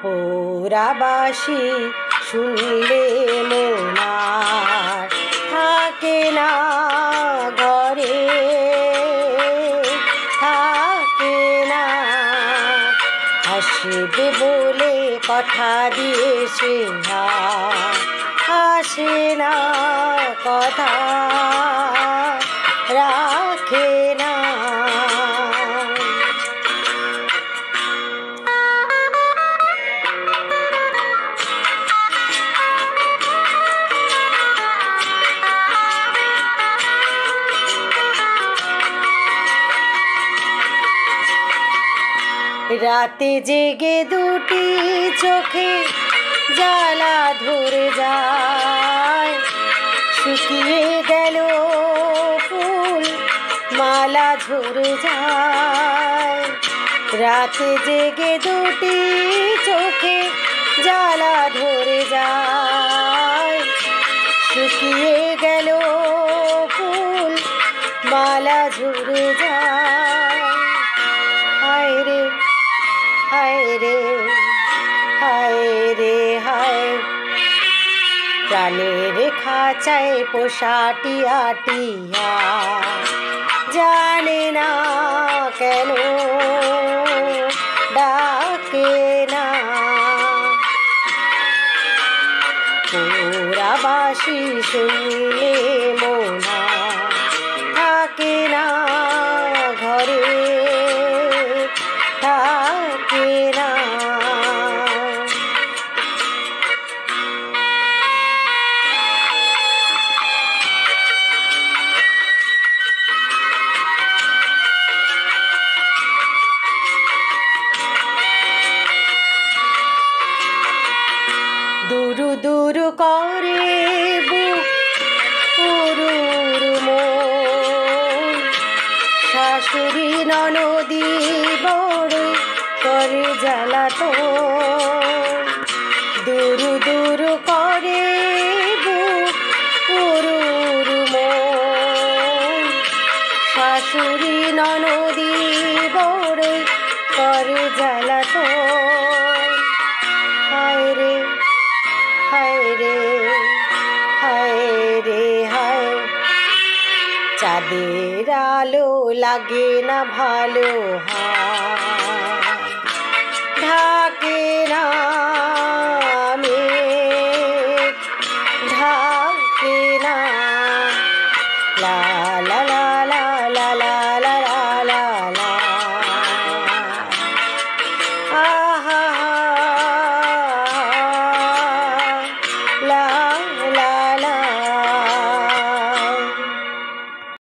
পোড়াবাসি শুনলে মন আর থাকে না ঘরে, থাকে না। আসবে বলে কথা দিয়েছে আসে না, কথা রাখে না। রাতে জেগে দুটি চোখে জ্বালা ধরে যায়, শুকিয়ে গেল ফুল মালা ঝরে যায়। রাতে জেগে দুটি চোখে জ্বালা ধরে যায়, শুকিয়ে গেল ফুল মালা ঝরে যায়। হায় রে হায় রে হায় রে হায়, প্রাণের খাঁচায় পোষা টিয়া টিয়া জানে না কেন ডাকে না। পোড়াবাসি শুনলে মন থাকে না ঘরে, থাকে না। দুরু দুরু করে বুক উরু উরু মন, শাশুড়ি ননদি বড়ই করে জ্বালাতন। দুরু দুরু করে বুক উরু উরু মন, শাশুড়ি ননদি বড়ই করে জ্বালাতন। হায় রে হায় রে হায় রে হায়, চাঁদের আলো লাগে না ভালো, ঢাকে